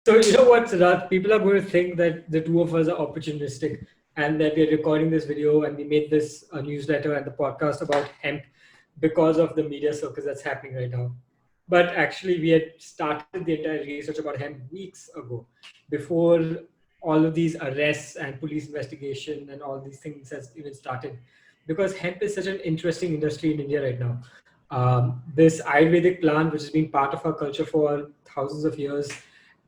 So you know what, Siddharth? People are going to think that the two of us are opportunistic and that we're recording this video and we made this newsletter and the podcast about hemp because of the media circus that's happening right now. But actually, we had started the entire research about hemp weeks ago, before all of these arrests and police investigation and all these things has even started. Because hemp is such an interesting industry in India right now. This Ayurvedic plant, which has been part of our culture for thousands of years,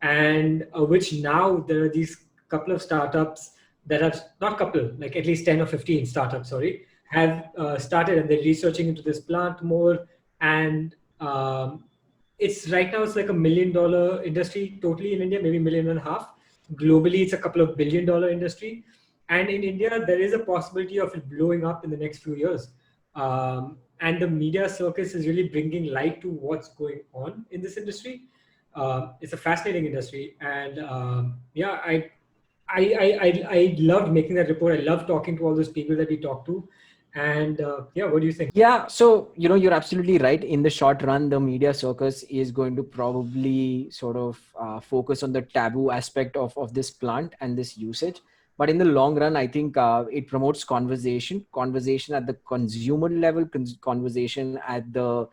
and which now there are these couple of startups that have not couple, like at least 10 or 15 startups, sorry, have started, and they're researching into this plant more. And it's right now it's like $1 million industry totally in India, maybe million and a half. Globally, it's a couple of $1 billion industry, and in India, there is a possibility of it blowing up in the next few years. And the media circus is really bringing light to what's going on in this industry. It's a fascinating industry, and yeah, I loved making that report. I love talking to all those people that we talked to, and yeah, what do you think? Yeah, so you're absolutely right. In the short run, the media circus is going to probably sort of focus on the taboo aspect of this plant and this usage. But in the long run, I think it promotes conversation at the consumer level, conversation at the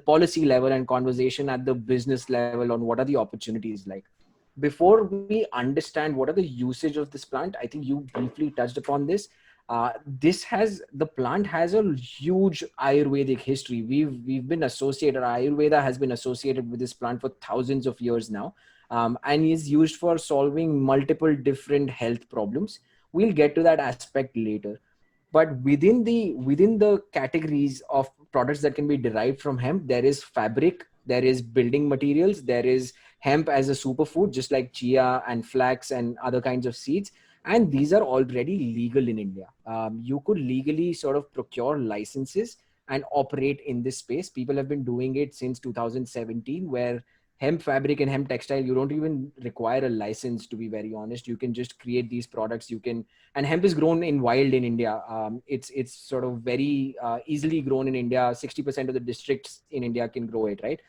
policy level, and conversation at the business level on what are the opportunities like. Before we understand what are the usage of this plant, I think you briefly touched upon this. The plant has a huge Ayurvedic history. We've been associated, Ayurveda has been associated with this plant for thousands of years now, and is used for solving multiple different health problems. We'll get to that aspect later. But within the categories of products that can be derived from hemp, there is fabric, there is building materials, there is hemp as a superfood, just like chia and flax and other kinds of seeds. And these are already legal in India. You could legally sort of procure licenses and operate in this space. People have been doing it since 2017, where hemp fabric and hemp textile, you don't even require a license, to be very honest. You can just create these products. And hemp is grown in wild in India. It's sort of very easily grown in India. 60% of the districts in India can grow it, right?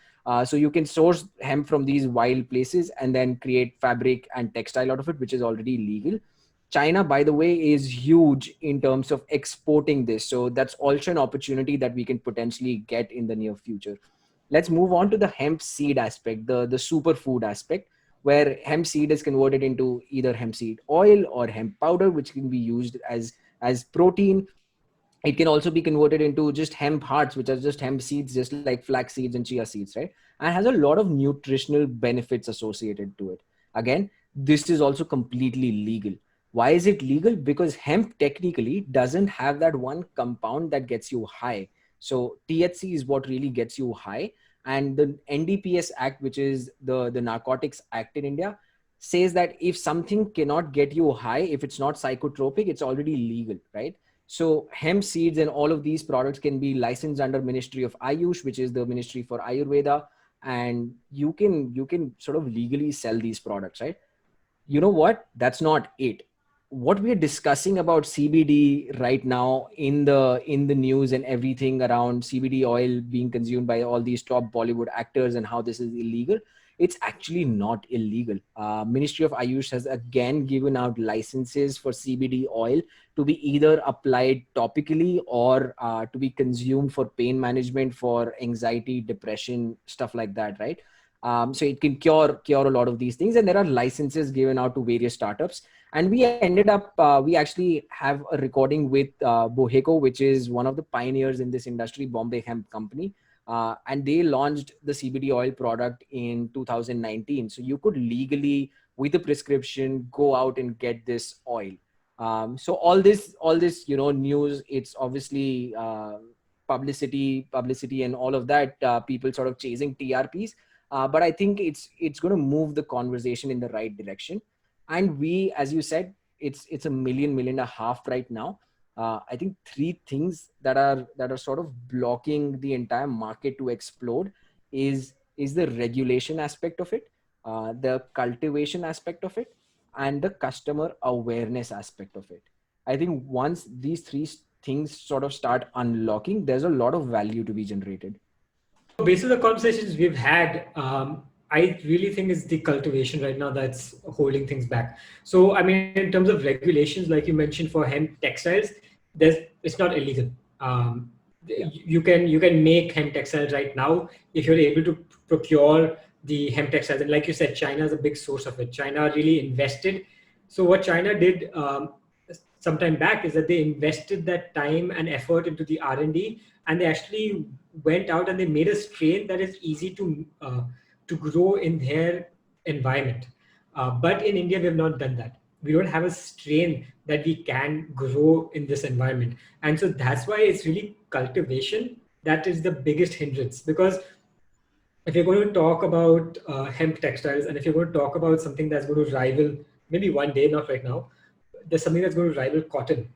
So you can source hemp from these wild places and then create fabric and textile out of it, which is already legal. China, by the way, is huge in terms of exporting this. So that's also an opportunity that we can potentially get in the near future. Let's move on to the hemp seed aspect, the superfood aspect, where hemp seed is converted into either hemp seed oil or hemp powder, which can be used as protein. It can also be converted into just hemp hearts, which are just hemp seeds, just like flax seeds and chia seeds, right? And has a lot of nutritional benefits associated to it. Again, this is also completely legal. Why is it legal? Because hemp technically doesn't have that one compound that gets you high. So THC is what really gets you high. And the NDPS Act, which is the Narcotics Act in India, says that if something cannot get you high, if it's not psychotropic, it's already legal, right? So hemp seeds and all of these products can be licensed under Ministry of Ayush, which is the Ministry for Ayurveda, and you can sort of legally sell these products, right? You know what? That's not it. What we are discussing about CBD right now in the news and everything around CBD oil being consumed by all these top Bollywood actors and how this is illegal, it's actually not illegal. Ministry of Ayush has again given out licenses for CBD oil to be either applied topically or to be consumed for pain management, for anxiety, depression, stuff like that, right? So it can cure a lot of these things, and there are licenses given out to various startups. And we ended up we actually have a recording with BoHeCo, which is one of the pioneers in this industry, Bombay Hemp Company, and they launched the CBD oil product in 2019. So you could legally, with a prescription, go out and get this oil. So all this news, it's obviously publicity and all of that, people sort of chasing TRPs. But I think it's going to move the conversation in the right direction. And we, as you said, it's a million and a half right now. I think three things that are sort of blocking the entire market to explode is the regulation aspect of it, the cultivation aspect of it, and the customer awareness aspect of it. I think once these three things sort of start unlocking, there's a lot of value to be generated. So based on the conversations we've had, I really think it's the cultivation right now that's holding things back. So, I mean, in terms of regulations, like you mentioned for hemp textiles, it's not illegal. Um, Yeah. you can make hemp textiles right now if you're able to procure the hemp textiles. And like you said, China is a big source of it. China really invested. So what China did some time back is that they invested that time and effort into the R&D, and they actually went out and they made a strain that is easy to grow in their environment. But in India, we have not done that. We don't have a strain that we can grow in this environment. And so that's why it's really cultivation that is the biggest hindrance. Because if you're going to talk about hemp textiles, and if you're going to talk about something that's going to rival, maybe one day, not right now, there's something that's going to rival cotton,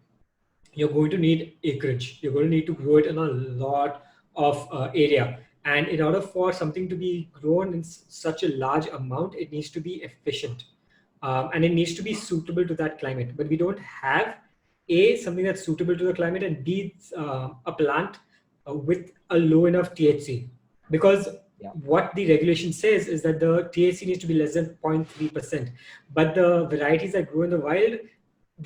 you're going to need acreage. You're going to need to grow it in a lot of area. And in order for something to be grown in such a large amount, it needs to be efficient. And it needs to be suitable to that climate. But we don't have A, something that's suitable to the climate, and B, a plant with a low enough THC. Because Yeah. what the regulation says is that the THC needs to be less than 0.3%. But the varieties that grow in the wild,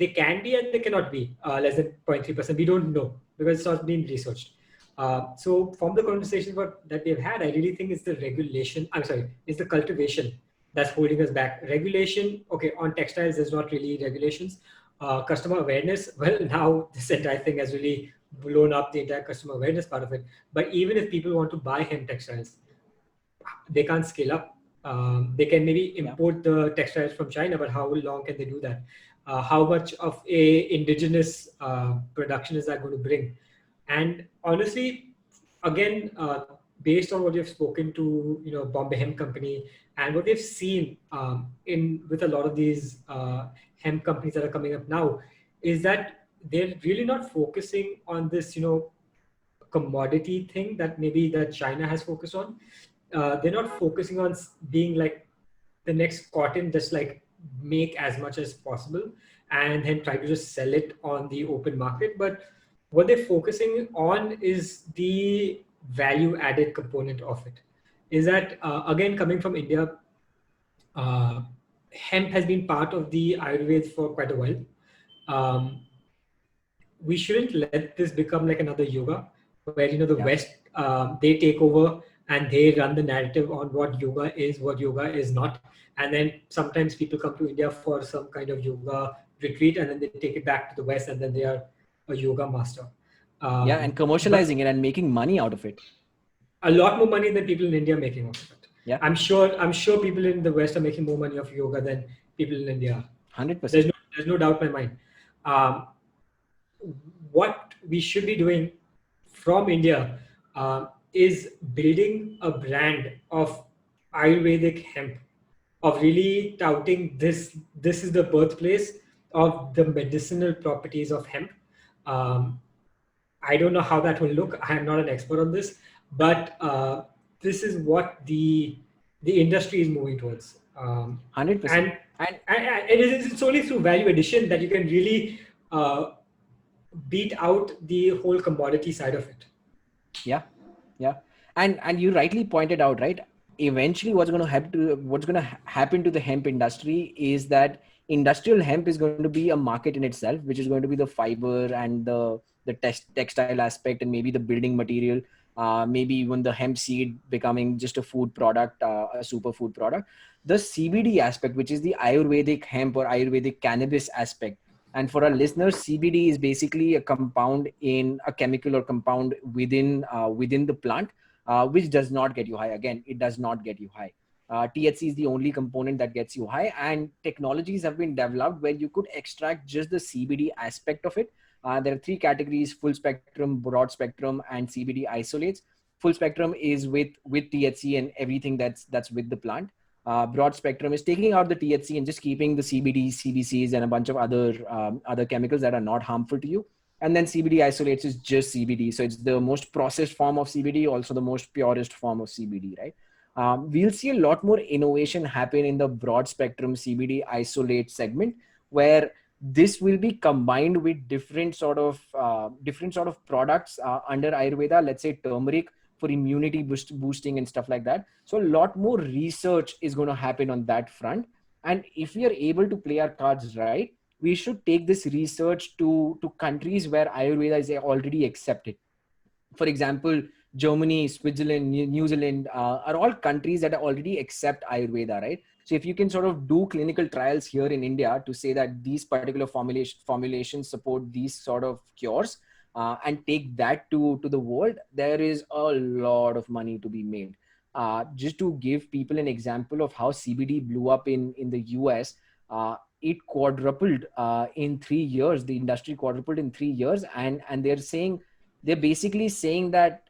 they can be and they cannot be less than 0.3%. We don't know because it's not been researched. So from the conversation that we've had, I really think it's the regulation. I'm sorry, it's the cultivation that's holding us back. Regulation, okay, on textiles, there's not really regulations. Customer awareness, well, now this entire thing has really blown up the entire customer awareness part of it. But even if people want to buy hemp textiles, they can't scale up. They can maybe Yeah. import the textiles from China, but how long can they do that? How much of a indigenous production is that going to bring? And honestly, again, based on what you've spoken to, Bombay Hemp Company, and what we've seen in with a lot of these hemp companies that are coming up now, is that they're really not focusing on this, commodity thing that maybe that China has focused on. They're not focusing on being like the next cotton, just like make as much as possible and then try to just sell it on the open market. But what they're focusing on is the value added component of it. Is that again coming from India, uh, hemp has been part of the Ayurveda for quite a while. Um, we shouldn't let this become like another yoga where the Yeah. West they take over and they run the narrative on what yoga is not, and then sometimes people come to India for some kind of yoga retreat and then they take it back to the West and then they are a yoga master. Yeah. And But commercializing it and making money out of it. a lot more money than people in India are making off of it. Yeah. I'm sure people in the West are making more money off yoga than people in India are. 100%. There's no doubt in my mind. Um, what we should be doing from India is building a brand of Ayurvedic hemp, of really touting this. This is the birthplace of the medicinal properties of hemp. Um, I don't know how that will look. I am not an expert on this, but this is what the industry is moving towards. 100%. And And it's only through value addition that you can really uh, beat out the whole commodity side of it. yeah. Yeah. And you rightly pointed out, right? Eventually what's going to happen to the hemp industry is that industrial hemp is going to be a market in itself, which is going to be the fiber and the textile aspect and maybe the building material, maybe even the hemp seed becoming just a food product, a superfood product. The CBD aspect, which is the Ayurvedic hemp or Ayurvedic cannabis aspect. And for our listeners, CBD is basically a compound in a chemical or compound within the plant, which does not get you high. Again, it does not get you high. THC is the only component that gets you high, and technologies have been developed where you could extract just the CBD aspect of it. There are three categories: full spectrum, broad spectrum, and CBD isolates. Full spectrum is with THC and everything that's with the plant. Broad spectrum is taking out the THC and just keeping the CBD, CBCs, and a bunch of other chemicals that are not harmful to you. And then CBD isolates is just CBD. So it's the most processed form of CBD, also the most purest form of CBD, right? We'll see a lot more innovation happen in the broad spectrum CBD isolate segment, where this will be combined with different sort of products under Ayurveda. Let's say turmeric, for immunity boosting and stuff like that. So a lot more research is going to happen on that front. And if we are able to play our cards right, we should take this research to countries where Ayurveda is already accepted. For example, Germany, Switzerland, New Zealand are all countries that already accept Ayurveda, right? So if you can sort of do clinical trials here in India to say that these particular formulations support these sort of cures, and take that to the world, there is a lot of money to be made. Just to give people an example of how CBD blew up in the US, it quadrupled in 3 years. The industry quadrupled in 3 years, and they're basically saying that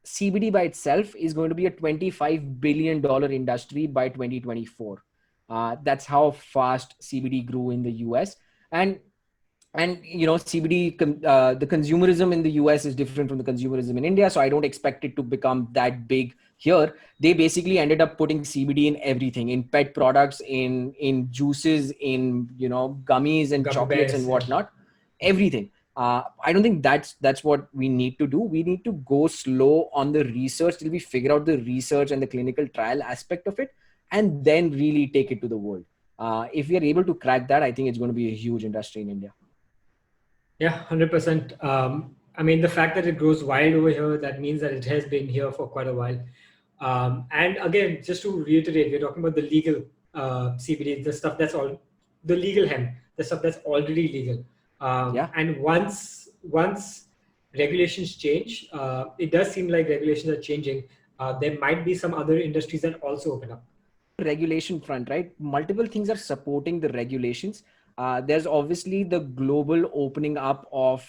CBD by itself is going to be a $25 billion industry by 2024. That's how fast CBD grew in the US. And CBD, the consumerism in the US is different from the consumerism in India. So I don't expect it to become that big here. They basically ended up putting CBD in everything, in pet products, in juices, in, gummies and Gummy chocolates bears, and yeah. whatnot, everything. I don't think that's what we need to do. We need to go slow on the research till we figure out the research and the clinical trial aspect of it, and then really take it to the world. If we are able to crack that, I think it's going to be a huge industry in India. Yeah, 100%. I mean, the fact that it grows wild over here, that means that it has been here for quite a while. And again, just to reiterate, we're talking about the legal CBD, the stuff that's all the legal hemp, the stuff that's already legal. Yeah. And once regulations change, it does seem like regulations are changing. There might be some other industries that also open up. Regulation front, right? Multiple things are supporting the regulations. There's obviously the global opening up of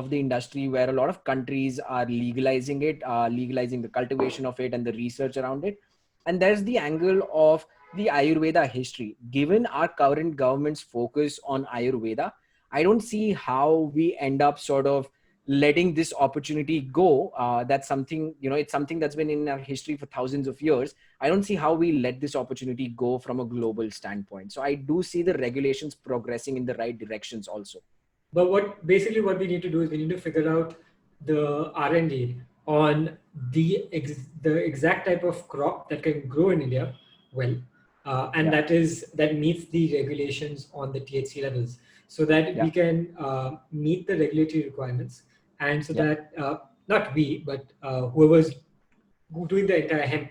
the industry, where a lot of countries are legalizing it, legalizing the cultivation of it and the research around it. And there's the angle of the Ayurveda history. Given our current government's focus on Ayurveda, I don't see how we end up sort of letting this opportunity go. That's something, it's something that's been in our history for thousands of years. I don't see how we let this opportunity go from a global standpoint. So I do see the regulations progressing in the right directions also. But what we need to do is we need to figure out the R&D on the exact type of crop that can grow in India well, and Yeah. that meets the regulations on the THC levels, so that Yeah. we can meet the regulatory requirements, and so Yeah. that not we, but whoever's doing the entire hemp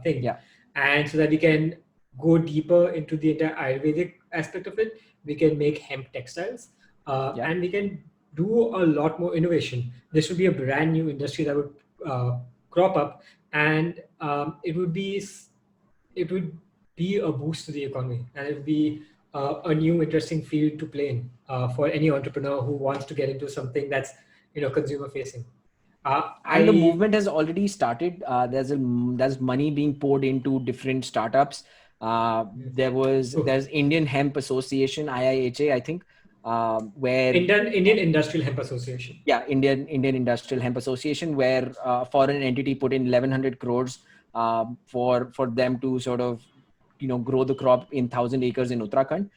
thing, Yeah. and so that we can go deeper into the entire Ayurvedic aspect of it. We can make hemp textiles, Yeah. and we can do a lot more innovation. This would be a brand new industry that would crop up, and it would be a boost to the economy, and it would be a new interesting field to play in for any entrepreneur who wants to get into something that's consumer facing. And the I movement has already started. There's money being poured into different startups. oh, There's Indian Hemp Association, IIHA, I think, where Indian Industrial Hemp Association. yeah, Indian Industrial Hemp Association, where foreign entity put in 1,100 crores for them to sort of grow the crop in 1,000 acres in Uttarakhand.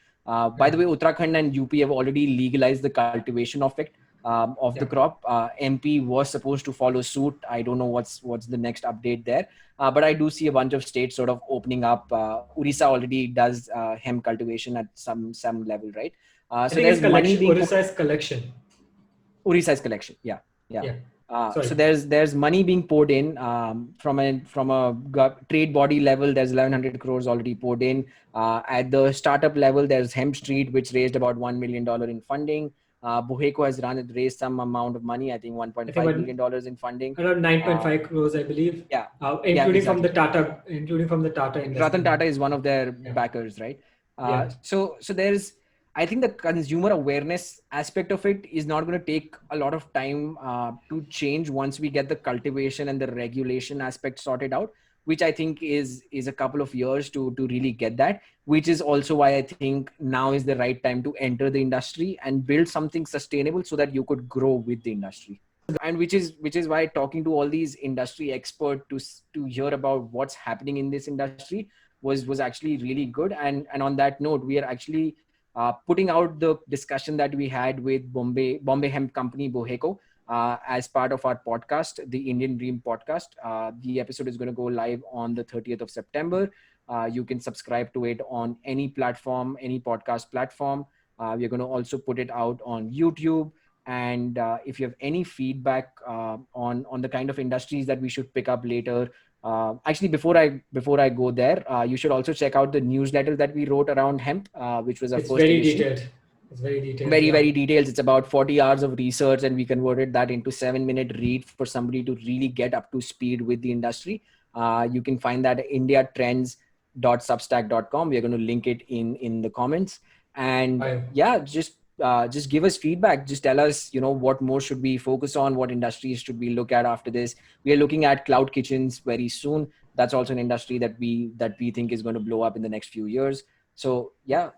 By the way, Uttarakhand and UP have already legalized the cultivation of it, of the Yeah. crop. MP was supposed to follow suit. I don't know what's the next update there, but I do see a bunch of states sort of opening up. Orissa already does hemp cultivation at some level, right? I So think it's there's money collection. being put. Orissa's collection. Orissa collection, yeah. Yeah. So Sorry. there's money being poured in from a trade body level. There's 1,100 crores already poured in. At the startup level, there's Hemp Street, which raised about $1 million in funding. BoHeCo has raised some amount of money, I think I think $1.5 million in funding. around 9.5 crores, I believe, Yeah, including from exactly. the Tata Ratan investment. Tata is one of their Yeah. backers, right? Yeah. So there's, I think the consumer awareness aspect of it is not going to take a lot of time to change once we get the cultivation and the regulation aspect sorted out, which I think is a couple of years to really get that, which is also why I think now is the right time to enter the industry and build something sustainable so that you could grow with the industry. And which is why talking to all these industry experts to hear about what's happening in this industry was actually really good. And on that note, we are actually putting out the discussion that we had with Bombay Hemp Company, BoHeCo. as part of our podcast, the Indian Dream podcast. The episode is going to go live on the 30th of September. You can subscribe to it on any platform, any podcast platform. We're going to also put it out on YouTube. And if you have any feedback on the kind of industries that we should pick up later, actually before I go there, you should also check out the newsletter that we wrote around hemp, which was our It's first very edition. detailed. It's very detailed. Very, yeah. very detailed. It's about 40 hours of research, and we converted that into 7-minute read for somebody to really get up to speed with the industry. You can find that at indiatrends.substack.com. We're going to link it in the comments. And yeah, just give us feedback. Just tell us, what more should we focus on? What industries should we look at after this? We are looking at cloud kitchens very soon. That's also an industry that we think is going to blow up in the next few years. So yeah,